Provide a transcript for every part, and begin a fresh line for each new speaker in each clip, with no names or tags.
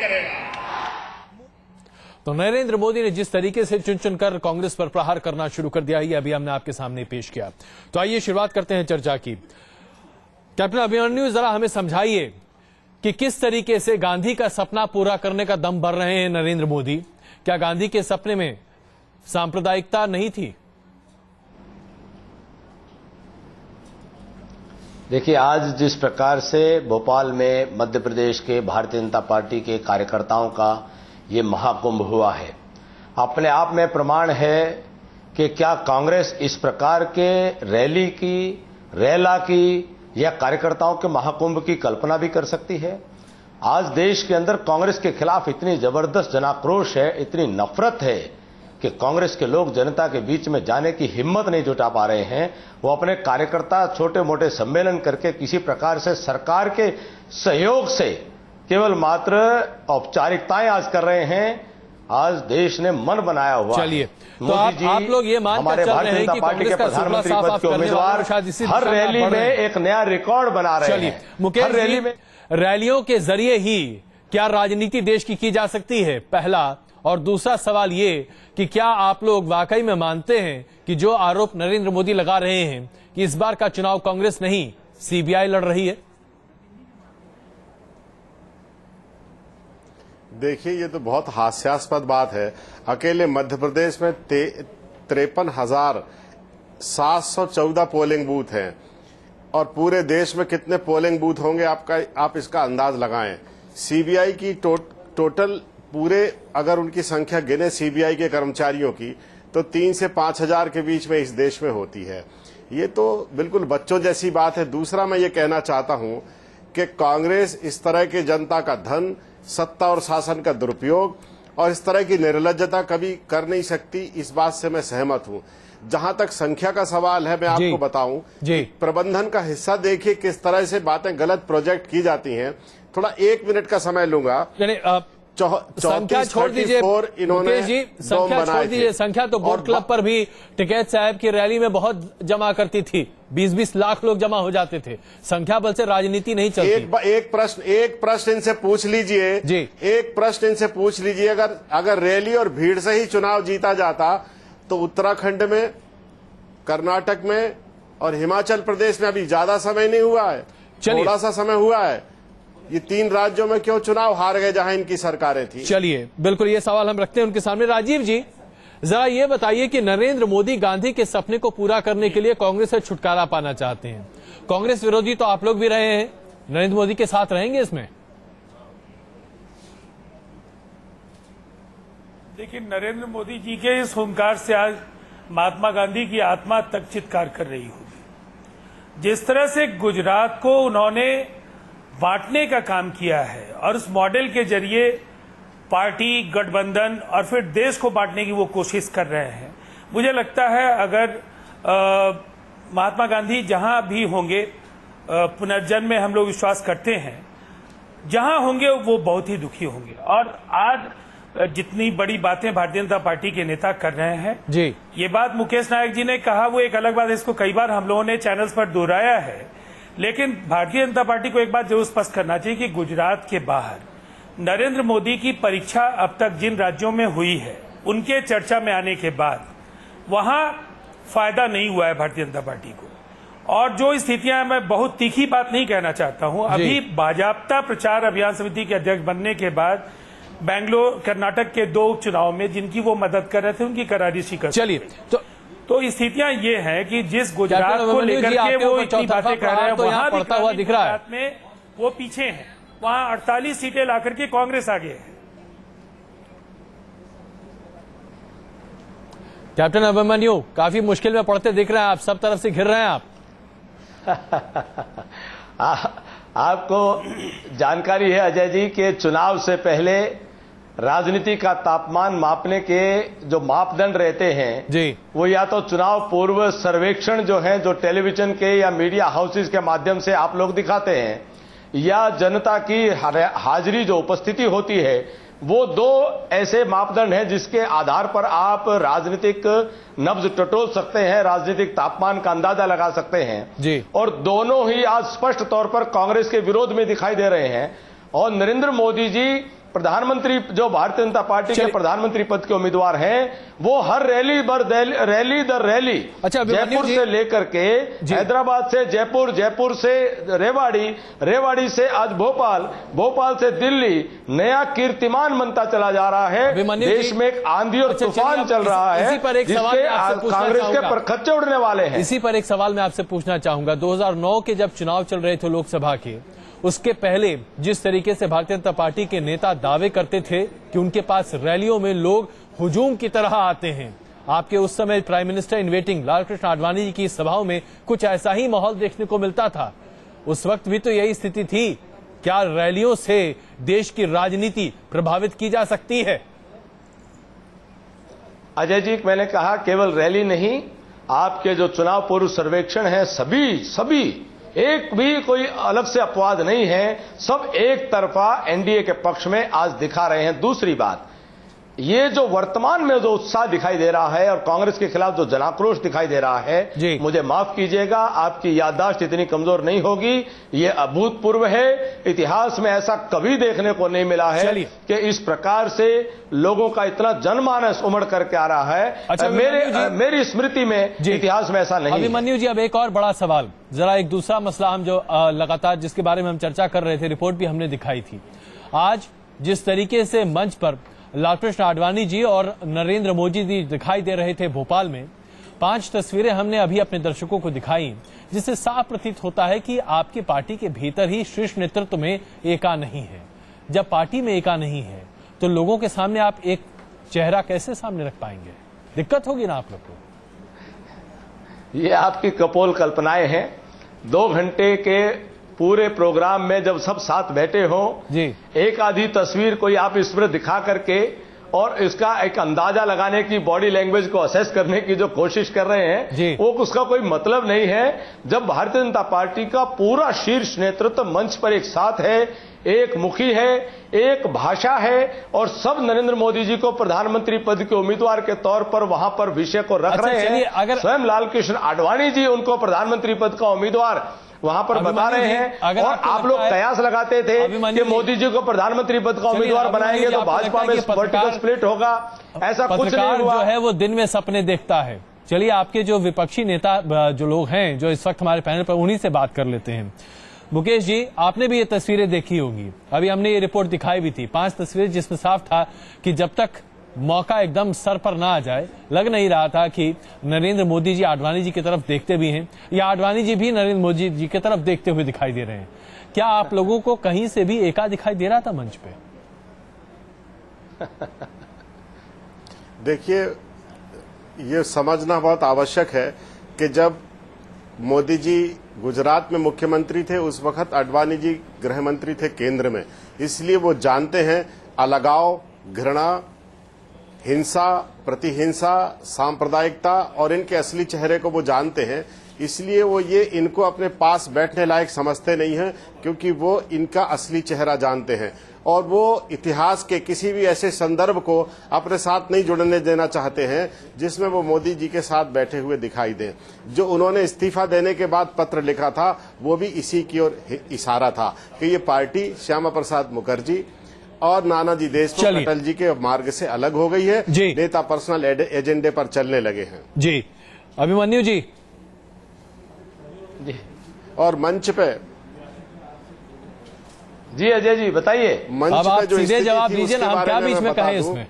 करेगा।
तो नरेंद्र मोदी ने जिस तरीके से चुन चुनकर कांग्रेस पर प्रहार करना शुरू कर दिया, ये अभी हमने आपके सामने पेश किया। तो आइए शुरुआत करते हैं चर्चा की। कैप्टन अभिमन्यु, जरा हमें समझाइए कि किस तरीके से गांधी का सपना पूरा करने का दम भर रहे हैं नरेंद्र मोदी। क्या गांधी के सपने में सांप्रदायिकता नहीं थी?
देखिए, आज जिस प्रकार से भोपाल में मध्य प्रदेश के भारतीय जनता पार्टी के कार्यकर्ताओं का ये महाकुंभ हुआ है, अपने आप में प्रमाण है कि क्या कांग्रेस इस प्रकार के रैली की, रैला की या कार्यकर्ताओं के महाकुंभ की कल्पना भी कर सकती है। आज देश के अंदर कांग्रेस के खिलाफ इतनी जबरदस्त जनाक्रोश है, इतनी नफरत है कि कांग्रेस के लोग जनता के बीच में जाने की हिम्मत नहीं जुटा पा रहे हैं। वो अपने कार्यकर्ता छोटे मोटे सम्मेलन करके किसी प्रकार से सरकार के सहयोग से केवल मात्र औपचारिकताएं आज कर रहे हैं। आज देश ने मन बनाया हुआ।
चलिए, तो आप लोग ये मानकर चल रहे हैं कि
पार्टी के प्रधानमंत्री पद के उम्मीदवार हर रैली में एक नया रिकॉर्ड बना रहे हैं।
चलिए मुकेश, रैली में रैलियों के जरिए ही क्या राजनीति देश की जा सकती है, पहला। और दूसरा सवाल ये कि क्या आप लोग वाकई में मानते हैं कि जो आरोप नरेंद्र मोदी लगा रहे हैं कि इस बार का चुनाव कांग्रेस नहीं सीबीआई लड़ रही है?
देखिए, ये तो बहुत हास्यास्पद बात है। अकेले मध्य प्रदेश में 53,714 पोलिंग बूथ हैं और पूरे देश में कितने पोलिंग बूथ होंगे आप इसका अंदाज लगाएं। सीबीआई की टोटल पूरे अगर उनकी संख्या गिने सीबीआई के कर्मचारियों की तो 3 से 5 हजार के बीच में इस देश में होती है। ये तो बिल्कुल बच्चों जैसी बात है। दूसरा, मैं ये कहना चाहता हूं कि कांग्रेस इस तरह के जनता का धन, सत्ता और शासन का दुरुपयोग और इस तरह की निर्लज्जता कभी कर नहीं सकती। इस बात से मैं सहमत हूं। जहां तक संख्या का सवाल है, मैं आपको बताऊं, प्रबंधन का हिस्सा देखिए किस तरह से बातें गलत प्रोजेक्ट की जाती हैं। थोड़ा 1 मिनट का समय लूंगा।
संख्या छोड़ दीजिए मुकेश जी, संख्या छोड़ दीजिए। संख्या तो बोट क्लब पर भी टिकैत साहब की रैली में बहुत जमा करती थी, 20-20 लाख लोग जमा हो जाते थे। संख्या बल से राजनीति नहीं चलती।
एक प्रश्न इनसे पूछ लीजिए जी, एक प्रश्न इनसे पूछ लीजिए, अगर रैली और भीड़ से ही चुनाव जीता जाता तो उत्तराखंड में, कर्नाटक में और हिमाचल प्रदेश में अभी ज्यादा समय नहीं हुआ है, थोड़ा सा समय हुआ है। ये 3 राज्यों में क्यों चुनाव हार गए जहां इनकी सरकारें थी?
चलिए, बिल्कुल ये सवाल हम रखते हैं उनके सामने। राजीव जी, जरा ये बताइए कि नरेंद्र मोदी गांधी के सपने को पूरा करने के लिए कांग्रेस से छुटकारा पाना चाहते हैं। कांग्रेस विरोधी तो आप लोग भी रहे हैं, नरेंद्र मोदी के साथ रहेंगे इसमें?
देखिए, नरेंद्र मोदी जी के इस हुंकार से आज महात्मा गांधी की आत्मा तक चित्कार कर रही होगी। जिस तरह से गुजरात को उन्होंने बांटने का काम किया है और उस मॉडल के जरिए पार्टी, गठबंधन और फिर देश को बांटने की वो कोशिश कर रहे हैं, मुझे लगता है अगर महात्मा गांधी जहां भी होंगे, पुनर्जन्म में हम लोग विश्वास करते हैं, जहां होंगे वो बहुत ही दुखी होंगे। और आज जितनी बड़ी बातें भारतीय जनता पार्टी के नेता कर रहे हैं जी, ये बात मुकेश नायक जी ने कहा, वो एक अलग बात है, इसको कई बार हम लोगों ने चैनल्स पर दोहराया है। लेकिन भारतीय जनता पार्टी को एक बात जरूर स्पष्ट करना चाहिए कि गुजरात के बाहर नरेंद्र मोदी की परीक्षा अब तक जिन राज्यों में हुई है, उनके चर्चा में आने के बाद वहां फायदा नहीं हुआ है भारतीय जनता पार्टी को। और जो स्थितियां, मैं बहुत तीखी बात नहीं कहना चाहता हूं, अभी बाजाप्ता प्रचार अभियान समिति के अध्यक्ष बनने के बाद बेंगलोर, कर्नाटक के 2 उपचुनाव में जिनकी वो मदद कर रहे थे, उनकी करारी शिकस्त।
चलिए,
तो स्थितियां ये हैं कि जिस गुजरात को लेकर के वो इतनी बातें कर रहे हैं,
तो यहाँ पड़ता हुआ दिख रहा है
में वो पीछे हैं। वहां 48 सीटें लाकर के कांग्रेस आगे है।
कैप्टन अभिमन्यु, काफी मुश्किल में पड़ते दिख रहे हैं आप, सब तरफ से घिर रहे हैं आप।
आपको जानकारी है अजय जी कि चुनाव से पहले राजनीति का तापमान मापने के जो मापदंड रहते हैं जी, वो या तो चुनाव पूर्व सर्वेक्षण जो है, जो टेलीविजन के या मीडिया हाउसेज के माध्यम से आप लोग दिखाते हैं, या जनता की हाजिरी जो उपस्थिति होती है, वो 2 ऐसे मापदंड हैं जिसके आधार पर आप राजनीतिक नब्ज टटोल सकते हैं, राजनीतिक तापमान का अंदाजा लगा सकते हैं जी। और दोनों ही आज स्पष्ट तौर पर कांग्रेस के विरोध में दिखाई दे रहे हैं। और नरेंद्र मोदी जी प्रधानमंत्री जो भारतीय जनता पार्टी के प्रधानमंत्री पद के उम्मीदवार हैं, वो हर रैली दर रैली जयपुर से लेकर के हैदराबाद से जयपुर, जयपुर से रेवाड़ी, रेवाड़ी से आज भोपाल, भोपाल से दिल्ली नया कीर्तिमान बनता चला जा रहा है। देश में एक आंधी और तूफान चल रहा है जिसके कांग्रेस के परखच्चे उड़ने वाले हैं।
इसी पर एक सवाल मैं आपसे पूछना चाहूंगा। 2009 के जब चुनाव चल रहे थे लोकसभा के, उसके पहले जिस तरीके से भारतीय जनता पार्टी के नेता दावे करते थे कि उनके पास रैलियों में लोग हुजूम की तरह आते हैं, आपके उस समय prime minister in waiting Lalkrishna Advani ji की सभाओं में कुछ ऐसा ही माहौल देखने को मिलता था। उस वक्त भी तो यही स्थिति थी। क्या रैलियों से देश की राजनीति प्रभावित की जा सकती है?
अजय जी, मैंने कहा केवल रैली नहीं, आपके जो चुनाव पूर्व सर्वेक्षण है सभी एक भी कोई अलग से अपवाद नहीं है, सब एक तरफा एनडीए के पक्ष में आज दिखा रहे हैं। दूसरी बात, ये जो वर्तमान में जो उत्साह दिखाई दे रहा है और कांग्रेस के खिलाफ जो जनाक्रोश दिखाई दे रहा है, मुझे माफ कीजिएगा, आपकी याददाश्त इतनी कमजोर नहीं होगी, ये अभूतपूर्व है। इतिहास में ऐसा कभी देखने को नहीं मिला है कि इस प्रकार से लोगों का इतना जनमानस उमड़ करके आ रहा है।
अच्छा,
मेरी स्मृति में इतिहास में ऐसा नहीं।
अभिमन्यु जी, अब एक और बड़ा सवाल, जरा एक दूसरा मसला हम जो लगातार जिसके बारे में हम चर्चा कर रहे थे, रिपोर्ट भी हमने दिखाई थी। आज जिस तरीके से मंच पर लालकृष्ण आडवाणी जी और नरेंद्र मोदी जी दिखाई दे रहे थे भोपाल में, 5 तस्वीरें हमने अभी अपने दर्शकों को दिखाई, जिससे साफ प्रतीत होता है कि आपकी पार्टी के भीतर ही शीर्ष नेतृत्व में एका नहीं है। जब पार्टी में एका नहीं है तो लोगों के सामने आप एक चेहरा कैसे सामने रख पाएंगे? दिक्कत होगी ना आप लोग को।
ये आपकी कपोल कल्पनाएं हैं। 2 घंटे के पूरे प्रोग्राम में जब सब साथ बैठे हो जी, एक आधी तस्वीर कोई आप इस पर दिखा करके और इसका एक अंदाजा लगाने की, बॉडी लैंग्वेज को असेस करने की जो कोशिश कर रहे हैं, वो उसका कोई मतलब नहीं है। जब भारतीय जनता पार्टी का पूरा शीर्ष नेतृत्व मंच पर एक साथ है, एक मुखी है, एक भाषा है और सब नरेंद्र मोदी जी को प्रधानमंत्री पद के उम्मीदवार के तौर पर वहां पर विषय को रख रहे हैं। अगर स्वयं लालकृष्ण आडवाणी जी उनको प्रधानमंत्री पद का उम्मीदवार वहां पर बता रहे हैं और आप लोग कयास लगाते थे कि मोदी जी को प्रधानमंर पद का उम्मीदवार बनाएंगे तो भाजपा में पॉलिटिकल स्प्लिट होगा। ऐसा कुछ नहीं हुआ।
जो है वो दिन में सपने देखता है। चलिए, आपके जो विपक्षी नेता जो लोग हैं जो इस वक्त हमारे पैनल पर, उन्हीं से बात कर लेते हैं। मुकेश जी, आपने भी ये तस्वीरें देखी होंगी, अभी हमने ये रिपोर्ट दिखाई भी थी, 5 तस्वीरें जिसमें साफ था कि जब तक मौका एकदम सर पर ना आ जाए, लग नहीं रहा था कि नरेंद्र मोदी जी आडवाणी जी की तरफ देखते भी हैं या आडवाणी जी भी नरेंद्र मोदी जी की तरफ देखते हुए दिखाई दे रहे हैं। क्या आप लोगों को कहीं से भी एका दिखाई दे रहा था मंच पे?
देखिए, ये समझना बहुत आवश्यक है कि जब मोदी जी गुजरात में मुख्यमंत्री थे, उस वक्त आडवाणी जी गृह मंत्री थे केंद्र में, इसलिए वो जानते हैं अलगाव, घृणा, हिंसा, प्रतिहिंसा, सांप्रदायिकता और इनके असली चेहरे को वो जानते हैं। इसलिए वो ये इनको अपने पास बैठने लायक समझते नहीं हैं, क्योंकि वो इनका असली चेहरा जानते हैं और वो इतिहास के किसी भी ऐसे संदर्भ को अपने साथ नहीं जुड़ने देना चाहते हैं जिसमें वो मोदी जी के साथ बैठे हुए दिखाई दें। जो उन्होंने इस्तीफा देने के बाद पत्र लिखा था, वो भी इसी की ओर इशारा था कि ये पार्टी श्यामा प्रसाद मुखर्जी और नानाजी देशमुख, अटल जी के मार्ग से अलग हो गई है। नेता पर्सनल एजेंडे पर चलने लगे हैं।
जी, अभिमन्यु जी।
और मंच पे
जी अजय जी बताइए।
मंच पे जो
सीधे जवाब दीजिए ना, हम क्या बीच में कहें इसमें?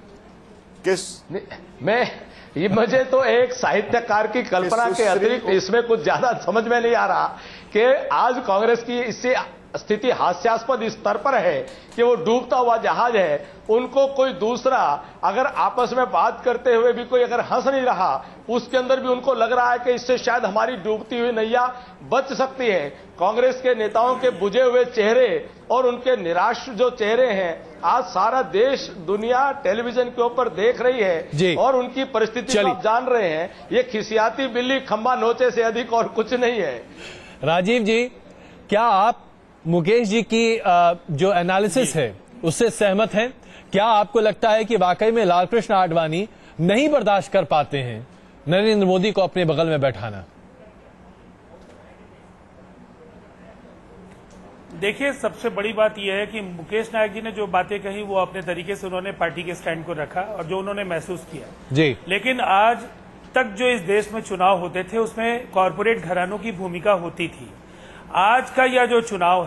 ये मुझे तो एक साहित्यकार की कल्पना के अतिरिक्त इसमें कुछ ज्यादा समझ में नहीं आ रहा कि आज कांग्रेस की इससे स्थिति हास्यास्पद इस स्तर पर है कि वो डूबता हुआ जहाज है, उनको कोई दूसरा अगर आपस में बात करते हुए भी कोई अगर हंस नहीं रहा, उसके अंदर भी उनको लग रहा है कि इससे शायद हमारी डूबती हुई नैया बच सकती है। कांग्रेस के नेताओं के बुझे हुए चेहरे और उनके निराश जो चेहरे हैं, आज सारा देश दुनिया टेलीविजन के ऊपर देख रही है और उनकी परिस्थिति आप जान रहे हैं। ये खिसियाती बिल्ली खंबा नोचे से अधिक और कुछ नहीं है।
राजीव जी, क्या आप मुकेश जी की जो एनालिसिस है उससे सहमत हैं? क्या आपको लगता है कि वाकई में लालकृष्ण आडवाणी नहीं बर्दाश्त कर पाते हैं नरेंद्र मोदी को अपने बगल में बैठाना?
देखिए, सबसे बड़ी बात यह है कि मुकेश नायक जी ने जो बातें कही वो अपने तरीके से उन्होंने पार्टी के स्टैंड को रखा और जो उन्होंने महसूस किया
जी।
लेकिन आज तक जो इस देश में चुनाव होते थे उसमें कॉरपोरेट घरानों की भूमिका होती थी। आज का यह जो चुनाव है